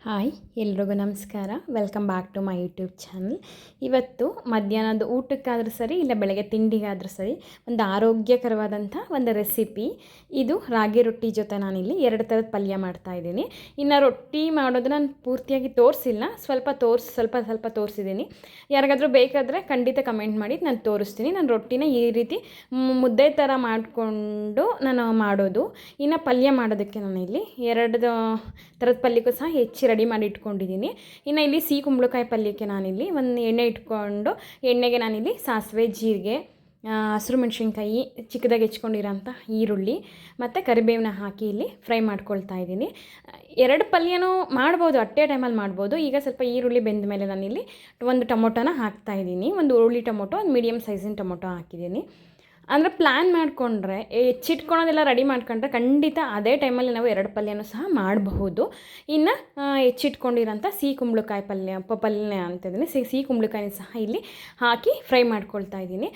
Hi ಎಲ್ರಿಗೂ ನಮಸ್ಕಾರ. Welcome back to my YouTube channel. ಇವತ್ತು ಮಧ್ಯಾಹ್ನದ ಊಟಕ್ಕಾದರೂ ಸರಿ ಇಲ್ಲ ಬೆಳಗ್ಗೆ ತಿಂಡಿಗಾದರೂ ಸರಿ ಒಂದು ಆರೋಗ್ಯಕರವಾದಂಥ ಒಂದು ರೆಸಿಪಿ. ಇದು ರಾಗಿ ರೊಟ್ಟಿ ಜೊತೆ ನಾನಿಲ್ಲಿ 2 ಥರದ ಪಲ್ಯ ಮಾಡ್ತಾಯಿದ್ದೀನಿ. ಇನ್ನು ರೊಟ್ಟಿ ಮಾಡೋದು ನಾನು ಪೂರ್ತಿಯಾಗಿ ತೋರಿಸಿಲ್ಲ, ಸ್ವಲ್ಪ ತೋರಿಸಿದ್ದೀನಿ. ಯಾರಿಗಾದರೂ ಬೇಕಾದರೆ ಖಂಡಿತ ಕಮೆಂಟ್ ಮಾಡಿ, ನಾನು ತೋರಿಸ್ತೀನಿ. ನಾನು ರೊಟ್ಟಿನ ಈ ರೀತಿ ಮುದ್ದೆ ಥರ ಮಾಡಿಕೊಂಡು ನಾನು ಮಾಡೋದು. ಇನ್ನು ಪಲ್ಯ ಮಾಡೋದಕ್ಕೆ ನಾನಿಲ್ಲಿ 2 ಥರದ ಪಲ್ಯಕ್ಕೂ ಸಹ ರೆಡಿ ಮಾಡಿ ಇಟ್ಕೊಂಡಿದ್ದೀನಿ. ಇನ್ನು ಇಲ್ಲಿ ಸಿಹಿ ಕುಂಬಳಕಾಯಿ ಪಲ್ಯಕ್ಕೆ ನಾನಿಲ್ಲಿ ಒಂದು ಎಣ್ಣೆ ಇಟ್ಕೊಂಡು, ಎಣ್ಣೆಗೆ ನಾನಿಲ್ಲಿ ಸಾಸಿವೆ, ಜೀರಿಗೆ, ಹಸಿರು ಮೆಣಸಿನ್ಕಾಯಿ, ಚಿಕ್ಕದಾಗಿ ಹೆಚ್ಕೊಂಡಿರೋಂಥ ಈರುಳ್ಳಿ ಮತ್ತು ಕರಿಬೇವನ್ನ ಹಾಕಿ ಇಲ್ಲಿ ಫ್ರೈ ಮಾಡ್ಕೊಳ್ತಾ ಇದ್ದೀನಿ. 2 ಪಲ್ಯನೂ ಮಾಡ್ಬೋದು, ಅಟ್ಟೆ ಟೈಮಲ್ಲಿ ಮಾಡ್ಬೋದು. ಈಗ ಸ್ವಲ್ಪ ಈರುಳ್ಳಿ ಬೆಂದ ಮೇಲೆ ನಾನಿಲ್ಲಿ ಒಂದು ಟೊಮೊಟೊನ ಹಾಕ್ತಾಯಿದ್ದೀನಿ. ಒಂದು ಹುರುಳಿ ಟೊಮೊಟೊ, ಒಂದು ಮೀಡಿಯಮ್ ಸೈಜಿನ ಟೊಮೊಟೊ ಹಾಕಿದ್ದೀನಿ. ಅಂದರೆ ಪ್ಲ್ಯಾನ್ ಮಾಡಿಕೊಂಡ್ರೆ, ಹೆಚ್ಚಿಟ್ಕೊಳೋದೆಲ್ಲ ರೆಡಿ ಮಾಡ್ಕೊಂಡ್ರೆ ಖಂಡಿತ ಅದೇ ಟೈಮಲ್ಲಿ ನಾವು 2 ಪಲ್ಯನೂ ಸಹ ಮಾಡಬಹುದು. ಇನ್ನು ಹೆಚ್ಚಿಟ್ಕೊಂಡಿರೋಂಥ ಸಿಹಿ ಕುಂಬಳಕಾಯಿ ಪಲ್ಯ ಅಂತಿದ್ದೀನಿ. ಸಿಹಿ ಕುಂಬಳಕಾಯಿನ ಸಹ ಇಲ್ಲಿ ಹಾಕಿ ಫ್ರೈ ಮಾಡ್ಕೊಳ್ತಾ ಇದ್ದೀನಿ.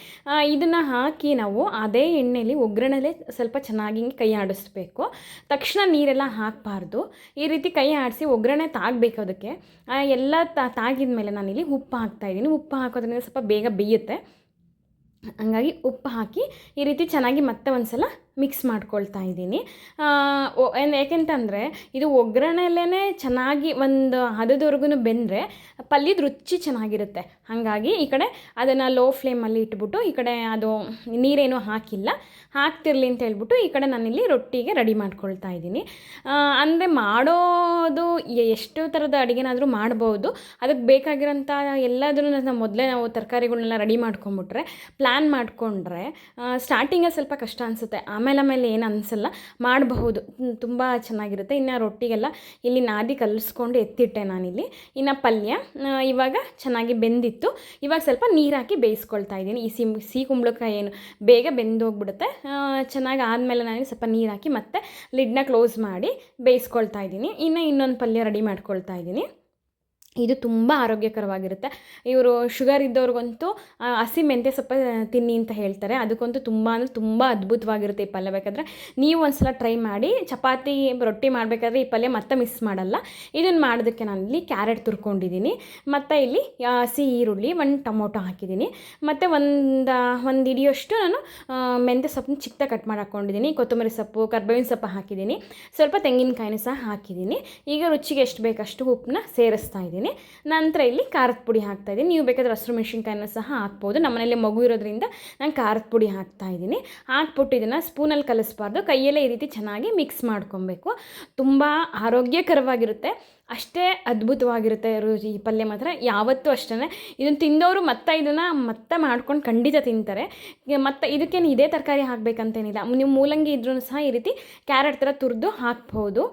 ಇದನ್ನು ಹಾಕಿ ನಾವು ಅದೇ ಎಣ್ಣೆಯಲ್ಲಿ ಒಗ್ಗರಣೆಲೇ ಸ್ವಲ್ಪ ಚೆನ್ನಾಗಿ ಹಿಂಗೆ ಕೈ ಆಡಿಸ್ಬೇಕು. ತಕ್ಷಣ ನೀರೆಲ್ಲ ಹಾಕಬಾರ್ದು. ಈ ರೀತಿ ಕೈ ಆಡಿಸಿ ಒಗ್ಗರಣೆ ತಾಗಬೇಕು. ಅದಕ್ಕೆ ಎಲ್ಲ ತಾಗಿದ ಮೇಲೆ ನಾನಿಲ್ಲಿ ಉಪ್ಪು ಹಾಕ್ತಾಯಿದ್ದೀನಿ. ಉಪ್ಪು ಹಾಕೋದ್ರಿಂದ ಸ್ವಲ್ಪ ಬೇಗ ಬೇಯುತ್ತೆ. ಹಂಗಾಗಿ ಉಪ್ಪು ಹಾಕಿ ಈ ರೀತಿ ಚೆನ್ನಾಗಿ ಮತ್ತೆ ಒಂದು ಸಲ ಮಿಕ್ಸ್ ಮಾಡ್ಕೊಳ್ತಾ ಇದ್ದೀನಿ. ಯಾಕೆಂತಂದರೆ ಇದು ಒಗ್ಗರಣೆಯಲ್ಲೇ ಚೆನ್ನಾಗಿ ಒಂದು ಹದದವರೆಗೂ ಬೆಂದರೆ ಪಲ್ಯದ ರುಚಿ ಚೆನ್ನಾಗಿರುತ್ತೆ. ಹಾಗಾಗಿ ಈ ಕಡೆ ಅದನ್ನು ಲೋ ಫ್ಲೇಮಲ್ಲಿ ಇಟ್ಬಿಟ್ಟು, ಈ ಕಡೆ ಅದು ನೀರೇನೂ ಹಾಕ್ತಿರಲಿ ಅಂತ ಹೇಳ್ಬಿಟ್ಟು ಈ ಕಡೆ ನಾನಿಲ್ಲಿ ರೊಟ್ಟಿಗೆ ರೆಡಿ ಮಾಡ್ಕೊಳ್ತಾ ಇದ್ದೀನಿ. ಅಂದರೆ ಮಾಡೋದು ಎಷ್ಟು ಥರದ ಅಡುಗೆನಾದರೂ ಮಾಡ್ಬೋದು. ಅದಕ್ಕೆ ಬೇಕಾಗಿರೋಂಥ ಎಲ್ಲದನ್ನು ಮೊದಲೇ ನಾವು ತರಕಾರಿಗಳನ್ನೆಲ್ಲ ರೆಡಿ ಮಾಡ್ಕೊಂಬಿಟ್ರೆ, ಪ್ಲ್ಯಾನ್ ಮಾಡಿಕೊಂಡ್ರೆ ಸ್ಟಾರ್ಟಿಂಗಲ್ಲಿ ಸ್ವಲ್ಪ ಕಷ್ಟ ಅನಿಸುತ್ತೆ. ಆಮೇಲೆ ಏನು ಅನಿಸಲ್ಲ, ಮಾಡಬಹುದು, ತುಂಬ ಚೆನ್ನಾಗಿರುತ್ತೆ. ಇನ್ನು ರೊಟ್ಟಿಗೆಲ್ಲ ಇಲ್ಲಿ ನಾದಿ ಕಲಿಸ್ಕೊಂಡು ಎತ್ತಿಟ್ಟೆ ನಾನಿಲ್ಲಿ. ಇನ್ನು ಪಲ್ಯ ಇವಾಗ ಚೆನ್ನಾಗಿ ಬೆಂದಿತ್ತು. ಇವಾಗ ಸ್ವಲ್ಪ ನೀರು ಹಾಕಿ ಬೇಯಿಸ್ಕೊಳ್ತಾ ಇದ್ದೀನಿ. ಈ ಸಿಹಿ ಕುಂಬಳಕಾಯಿ ಏನು ಬೇಗ ಬೆಂದೋಗ್ಬಿಡುತ್ತೆ. ಚೆನ್ನಾಗಿ ಆದಮೇಲೆ ನಾನು ಸ್ವಲ್ಪ ನೀರು ಹಾಕಿ ಮತ್ತೆ ಲಿಡ್ನ ಕ್ಲೋಸ್ ಮಾಡಿ ಬೇಯಿಸ್ಕೊಳ್ತಾ ಇದ್ದೀನಿ. ಇನ್ನೊಂದು ಪಲ್ಯ ರೆಡಿ ಮಾಡ್ಕೊಳ್ತಾ ಇದ್ದೀನಿ. ಇದು ತುಂಬ ಆರೋಗ್ಯಕರವಾಗಿರುತ್ತೆ. ಇವರು ಶುಗರ್ ಇದ್ದವ್ರಿಗಂತೂ ಹಸಿ ಮೆಂತ್ಯ ಸೊಪ್ಪು ತಿನ್ನಿ ಅಂತ ಹೇಳ್ತಾರೆ. ಅದಕ್ಕಂತೂ ತುಂಬ ಅಂದರೆ ತುಂಬ ಅದ್ಭುತವಾಗಿರುತ್ತೆ ಈ ಪಲ್ಯ. ಬೇಕಾದರೆ ನೀವು ಒಂದು ಸಲ ಟ್ರೈ ಮಾಡಿ. ಚಪಾತಿ ರೊಟ್ಟಿ ಮಾಡಬೇಕಾದ್ರೆ ಈ ಪಲ್ಯ ಮತ್ತೆ ಮಿಸ್ ಮಾಡಲ್ಲ. ಇದನ್ನು ಮಾಡೋದಕ್ಕೆ ನಾನಿಲ್ಲಿ ಕ್ಯಾರೆಟ್ ತುರ್ಕೊಂಡಿದ್ದೀನಿ, ಮತ್ತು ಇಲ್ಲಿ ಹಸಿ ಈರುಳ್ಳಿ, 1 ಟೊಮೊಟೊ ಹಾಕಿದ್ದೀನಿ, ಮತ್ತು ಒಂದು ಹಿಡಿಯೋಷ್ಟು ನಾನು ಮೆಂತ್ಯ ಸೊಪ್ಪನ್ನ ಚಿಕ್ಕದಾಗಿ ಕಟ್ ಮಾಡಿ ಹಾಕ್ಕೊಂಡಿದ್ದೀನಿ. ಕೊತ್ತಂಬರಿ ಸೊಪ್ಪು, ಕರ್ಬೇವಿನ ಸೊಪ್ಪು ಹಾಕಿದ್ದೀನಿ, ಸ್ವಲ್ಪ ತೆಂಗಿನಕಾಯಿನೂ ಸಹ ಹಾಕಿದ್ದೀನಿ. ಈಗ ರುಚಿಗೆ ಎಷ್ಟು ಬೇಕಷ್ಟು ಉಪ್ಪನ್ನ ಸೇರಿಸ್ತಾ ಇದ್ದೀನಿ. ನಂತರ ಇಲ್ಲಿ ಖಾರದ ಪುಡಿ ಹಾಕ್ತಾಯಿದ್ದೀನಿ. ನೀವು ಬೇಕಾದರೆ ಹಸಿರು ಮೆಣಸಿನ್ಕಾಯಿನ ಸಹ ಹಾಕ್ಬೋದು. ನಮ್ಮನೇಲಿ ಮಗು ಇರೋದ್ರಿಂದ ನಾನು ಖಾರದ ಪುಡಿ ಹಾಕ್ತಾಯಿದ್ದೀನಿ. ಹಾಕ್ಬಿಟ್ಟು ಇದನ್ನು ಸ್ಪೂನಲ್ಲಿ ಕಲಿಸ್ಬಾರ್ದು, ಕೈಯಲ್ಲೇ ಈ ರೀತಿ ಚೆನ್ನಾಗಿ ಮಿಕ್ಸ್ ಮಾಡ್ಕೊಬೇಕು. ತುಂಬ ಆರೋಗ್ಯಕರವಾಗಿರುತ್ತೆ, ಅಷ್ಟೇ ಅದ್ಭುತವಾಗಿರುತ್ತೆ ರುಚಿ. ಈ ಪಲ್ಯ ಮಾತ್ರ ಯಾವತ್ತೂ ಅಷ್ಟೇ, ಇದನ್ನು ತಿಂದವರು ಮತ್ತೆ ಮಾಡ್ಕೊಂಡು ಖಂಡಿತ ತಿಂತಾರೆ. ಮತ್ತು ಇದಕ್ಕೇನು ಇದೇ ತರಕಾರಿ ಹಾಕಬೇಕಂತೇನಿಲ್ಲ. ನೀವು ಮೂಲಂಗಿ ಇದ್ರೂ ಸಹ ಈ ರೀತಿ ಕ್ಯಾರೆಟ್ ಥರ ತುರಿದು ಹಾಕ್ಬೋದು.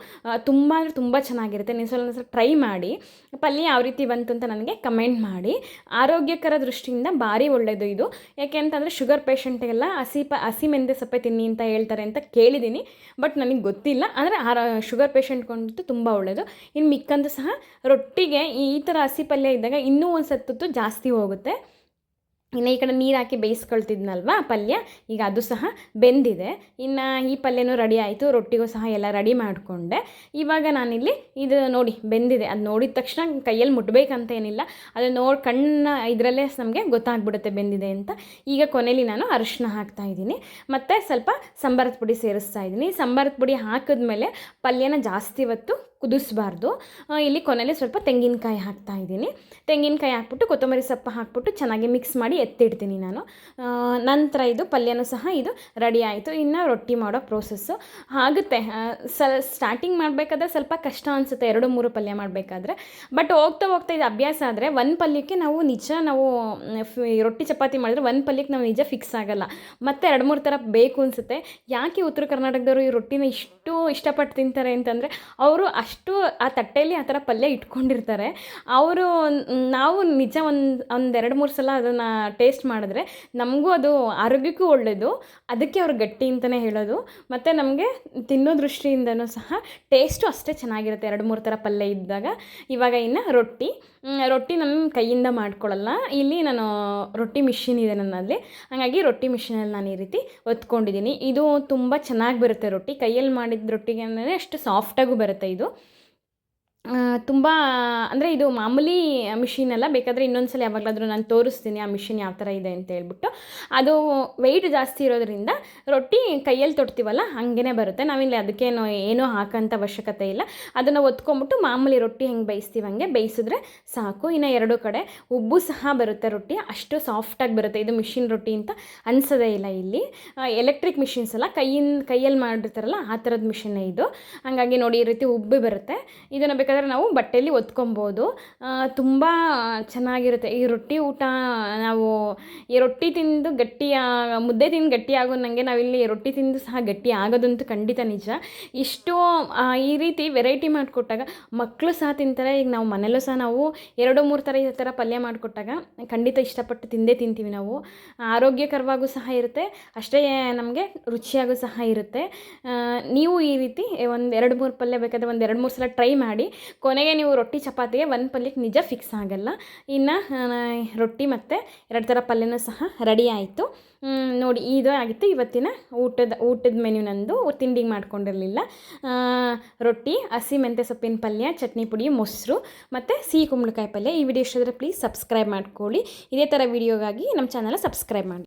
ತುಂಬ ಅಂದರೆ ತುಂಬ ಚೆನ್ನಾಗಿರುತ್ತೆ. ನೀವು ಸ್ವಲ್ಪ ಟ್ರೈ ಮಾಡಿ. ಪಲ್ಯ ಯಾವ ರೀತಿ ಬಂತು ಅಂತ ನನಗೆ ಕಮೆಂಟ್ ಮಾಡಿ. ಆರೋಗ್ಯಕರ ದೃಷ್ಟಿಯಿಂದ ಭಾರಿ ಒಳ್ಳೆಯದು ಇದು. ಯಾಕೆ ಅಂತಂದರೆ ಶುಗರ್ ಪೇಷಂಟಿಗೆಲ್ಲ ಹಸಿ ಮೆಂತ್ಯ ಸೊಪ್ಪೆ ತಿನ್ನಿ ಅಂತ ಹೇಳ್ತಾರೆ ಅಂತ ಕೇಳಿದ್ದೀನಿ. ಬಟ್ ನನಗೆ ಗೊತ್ತಿಲ್ಲ. ಅಂದರೆ ಶುಗರ್ ಪೇಷಂಟ್ಗಂತೂ ತುಂಬ ಒಳ್ಳೆಯದು. ಇನ್ನು ಮಿಕ್ಕಂದು ಸಹ ರೊಟ್ಟಿಗೆ ಈ ಥರ ಹಸಿ ಪಲ್ಯ ಇದ್ದಾಗ ಇನ್ನೂ ಒಂದು ಸತ್ತು ಜಾಸ್ತಿ ಹೋಗುತ್ತೆ. ಇನ್ನು ಈ ಕಡೆ ನೀರು ಹಾಕಿ ಬೇಯಿಸ್ಕೊಳ್ತಿದ್ನಲ್ವ ಪಲ್ಯ, ಈಗ ಅದು ಸಹ ಬೆಂದಿದೆ. ಇನ್ನು ಈ ಪಲ್ಯನೂ ರೆಡಿ ಆಯಿತು. ರೊಟ್ಟಿಗೂ ಸಹ ಎಲ್ಲ ರೆಡಿ ಮಾಡಿಕೊಂಡೆ. ಇವಾಗ ನಾನಿಲ್ಲಿ ಇದು ನೋಡಿ ಬೆಂದಿದೆ. ಅದು ನೋಡಿದ ತಕ್ಷಣ ಕೈಯಲ್ಲಿ ಮುಟ್ಬೇಕಂತ ಏನಿಲ್ಲ, ಅದು ಕಣ್ಣು ಇದರಲ್ಲೇ ನಮಗೆ ಗೊತ್ತಾಗ್ಬಿಡುತ್ತೆ ಬೆಂದಿದೆ ಅಂತ. ಈಗ ಕೊನೆಯಲ್ಲಿ ನಾನು ಅರಿಶಿನ ಹಾಕ್ತಾಯಿದ್ದೀನಿ, ಮತ್ತು ಸ್ವಲ್ಪ ಸಂಬಾರದ ಪುಡಿ ಸೇರಿಸ್ತಾ ಇದ್ದೀನಿ. ಸಂಬಾರದ ಪುಡಿ ಹಾಕಿದ್ಮೇಲೆ ಪಲ್ಯನ ಜಾಸ್ತಿ ಹೊತ್ತು ಕುದಿಸ್ಬಾರ್ದು. ಇಲ್ಲಿ ಕೊನೆಯಲ್ಲಿ ಸ್ವಲ್ಪ ತೆಂಗಿನಕಾಯಿ ಹಾಕ್ತಾಯಿದ್ದೀನಿ. ತೆಂಗಿನಕಾಯಿ ಹಾಕ್ಬಿಟ್ಟು ಕೊತ್ತಂಬರಿ ಸೊಪ್ಪು ಹಾಕ್ಬಿಟ್ಟು ಚೆನ್ನಾಗಿ ಮಿಕ್ಸ್ ಮಾಡಿ ಎತ್ತಿಡ್ತೀನಿ ನಾನು. ನಂತರ ಇದು ಪಲ್ಯನೂ ಸಹ ಇದು ರೆಡಿ ಆಯಿತು. ಇನ್ನು ರೊಟ್ಟಿ ಮಾಡೋ ಪ್ರೋಸೆಸ್ಸು ಆಗುತ್ತೆ. ಸ್ಟಾರ್ಟಿಂಗ್ ಮಾಡಬೇಕಾದ್ರೆ ಸ್ವಲ್ಪ ಕಷ್ಟ ಅನಿಸುತ್ತೆ, 2-3 ಪಲ್ಯ ಮಾಡಬೇಕಾದ್ರೆ. ಬಟ್ ಹೋಗ್ತಾ ಇದು ಅಭ್ಯಾಸ ಆದರೆ ಒಂದು ಪಲ್ಯಕ್ಕೆ ನಾವು ರೊಟ್ಟಿ ಚಪಾತಿ ಮಾಡಿದ್ರೆ ಒಂದು ಪಲ್ಯಕ್ಕೆ ನಾವು ನಿಜ ಫಿಕ್ಸ್ ಆಗೋಲ್ಲ. ಮತ್ತೆ 2-3 ಥರ ಬೇಕು ಅನಿಸುತ್ತೆ. ಯಾಕೆ ಉತ್ತರ ಕರ್ನಾಟಕದವರು ಈ ರೊಟ್ಟಿನ ಇಷ್ಟು ಇಷ್ಟಪಟ್ಟು ತಿಂತಾರೆ ಅಂತಂದರೆ, ಅವರು ಅಷ್ಟು ಆ ತಟ್ಟೆಯಲ್ಲಿ ಆ ಥರ ಪಲ್ಯ ಇಟ್ಕೊಂಡಿರ್ತಾರೆ. ನಾವು ನಿಜ ಒಂದು 2-3 ಸಲ ಅದನ್ನು ಟೇಸ್ಟ್ ಮಾಡಿದ್ರೆ ನಮಗೂ ಅದು ಆರೋಗ್ಯಕ್ಕೂ ಒಳ್ಳೆಯದು. ಅದಕ್ಕೆ ಅವ್ರು ಗಟ್ಟಿ ಅಂತಲೇ ಹೇಳೋದು. ಮತ್ತು ನಮಗೆ ತಿನ್ನೋ ದೃಷ್ಟಿಯಿಂದನೂ ಸಹ ಟೇಸ್ಟು ಅಷ್ಟೇ ಚೆನ್ನಾಗಿರುತ್ತೆ 2-3 ಥರ ಪಲ್ಯ ಇದ್ದಾಗ. ಇವಾಗ ಇನ್ನು ರೊಟ್ಟಿ ನಾನು ಕೈಯಿಂದ ಮಾಡ್ಕೊಳ್ಳಲ್ಲ. ಇಲ್ಲಿ ನಾನು ರೊಟ್ಟಿ ಮಿಷಿನ್ ಇದೆ ನನ್ನಲ್ಲಿ. ಹಾಗಾಗಿ ರೊಟ್ಟಿ ಮಿಷಿನಲ್ಲಿ ನಾನು ಈ ರೀತಿ ಒತ್ಕೊಂಡಿದ್ದೀನಿ. ಇದು ತುಂಬ ಚೆನ್ನಾಗಿ ಬರುತ್ತೆ ರೊಟ್ಟಿ. ಕೈಯಲ್ಲಿ ಮಾಡಿದ ರೊಟ್ಟಿಗೆ ಅಂದರೆ ಅಷ್ಟು ಸಾಫ್ಟಾಗೂ ಬರುತ್ತೆ ಇದು. ತುಂಬ ಅಂದರೆ ಇದು ಮಾಮೂಲಿ ಮಿಷಿನ್ ಅಲ್ಲ, ಬೇಕಾದರೆ ಇನ್ನೊಂದು ಸಲ ಯಾವಾಗಲಾದರೂ ನಾನು ತೋರಿಸ್ತೀನಿ ಆ ಮಿಷಿನ್ ಯಾವ ಥರ ಇದೆ ಅಂತ ಹೇಳ್ಬಿಟ್ಟು. ಅದು ವೆಯ್ಟ್ ಜಾಸ್ತಿ ಇರೋದ್ರಿಂದ ರೊಟ್ಟಿ ಕೈಯಲ್ಲಿ ತೊಡ್ತೀವಲ್ಲ ಹಾಗೇ ಬರುತ್ತೆ. ನಾವಿಲ್ಲಿ ಅದಕ್ಕೇನು ಏನೂ ಹಾಕೋಂಥ ಅವಶ್ಯಕತೆ ಇಲ್ಲ. ಅದನ್ನು ಒತ್ಕೊಂಬಿಟ್ಟು ಮಾಮೂಲಿ ರೊಟ್ಟಿ ಹೆಂಗೆ ಬೇಯಿಸ್ತೀವಿ ಹಂಗೆ ಬೇಯಿಸಿದ್ರೆ ಸಾಕು. ಇನ್ನು ಎರಡೂ ಕಡೆ ಉಬ್ಬು ಸಹ ಬರುತ್ತೆ ರೊಟ್ಟಿ, ಅಷ್ಟು ಸಾಫ್ಟಾಗಿ ಬರುತ್ತೆ. ಇದು ಮಿಷಿನ್ ರೊಟ್ಟಿ ಅಂತ ಅನಿಸೋದೇ ಇಲ್ಲ. ಇಲ್ಲಿ ಎಲೆಕ್ಟ್ರಿಕ್ ಮಿಷಿನ್ಸ್ ಅಲ್ಲ, ಕೈಯಲ್ಲಿ ಮಾಡಿರ್ತಾರಲ್ಲ ಆ ಥರದ ಮಿಷಿನ್ನೇ ಇದು. ಹಾಗಾಗಿ ನೋಡಿ ಈ ರೀತಿ ಉಬ್ಬಿ ಬರುತ್ತೆ. ಇದನ್ನು ಬೇಕಾದರೆ ನಾವು ಬಟ್ಟೆಯಲ್ಲಿ ಒತ್ಕೊಬೋದು. ತುಂಬ ಚೆನ್ನಾಗಿರುತ್ತೆ ಈ ರೊಟ್ಟಿ ಊಟ. ನಾವು ಈ ರೊಟ್ಟಿ ತಿಂದು ಮುದ್ದೆ ತಿಂದು ಗಟ್ಟಿ ಆಗೋ ನನಗೆ ನಾವಿಲ್ಲಿ ರೊಟ್ಟಿ ತಿಂದು ಸಹ ಗಟ್ಟಿ ಆಗೋದಂತೂ ಖಂಡಿತ ನಿಜ. ಇಷ್ಟು ಈ ರೀತಿ ವೆರೈಟಿ ಮಾಡಿಕೊಟ್ಟಾಗ ಮಕ್ಕಳು ಸಹ ತಿಂತಾರೆ. ಈಗ ನಾವು ಮನೇಲೂ ಸಹ ನಾವು 2-3 ಥರ ಈ ಥರ ಪಲ್ಯ ಮಾಡಿಕೊಟ್ಟಾಗ ಖಂಡಿತ ಇಷ್ಟಪಟ್ಟು ತಿಂದೇ ತಿಂತೀವಿ ನಾವು. ಆರೋಗ್ಯಕರವಾಗೂ ಸಹ ಇರುತ್ತೆ, ಅಷ್ಟೇ ನಮಗೆ ರುಚಿಯಾಗೂ ಸಹ ಇರುತ್ತೆ. ನೀವು ಈ ರೀತಿ ಒಂದು 2-3 ಪಲ್ಯ ಬೇಕಾದರೆ ಒಂದು 2-3 ಸಲ ಟ್ರೈ ಮಾಡಿ. ಕೊನೆಗೆ ನೀವು ರೊಟ್ಟಿ ಚಪಾತಿಗೆ ಒಂದು ಪಲ್ಯಕ್ಕೆ ನಿಜ ಫಿಕ್ಸ್ ಆಗಲ್ಲ. ಇನ್ನು ರೊಟ್ಟಿ ಮತ್ತು 2 ಥರ ಪಲ್ಯನೂ ಸಹ ರೆಡಿ ಆಯಿತು. ನೋಡಿ ಇದು ಆಗಿತ್ತು ಇವತ್ತಿನ ಊಟದ ಮೆನ್ಯು. ನಂದು ತಿಂಡಿಗೆ ಮಾಡ್ಕೊಂಡಿರಲಿಲ್ಲ. ರೊಟ್ಟಿ, ಹಸಿ ಮೆಂತ್ಯ ಸೊಪ್ಪಿನ ಪಲ್ಯ, ಚಟ್ನಿ ಪುಡಿ, ಮೊಸರು ಮತ್ತು ಸಿಹಿ ಕುಂಬಳಕಾಯಿ ಪಲ್ಯ. ಈ ವಿಡಿಯೋ ಇಷ್ಟ ಆದರೆ ಪ್ಲೀಸ್ ಸಬ್ಸ್ಕ್ರೈಬ್ ಮಾಡ್ಕೊಳ್ಳಿ. ಇದೇ ಥರ ವಿಡಿಯೋಗಾಗಿ ನಮ್ಮ ಚಾನಲ್ ಸಬ್ಸ್ಕ್ರೈಬ್ ಮಾಡಿ.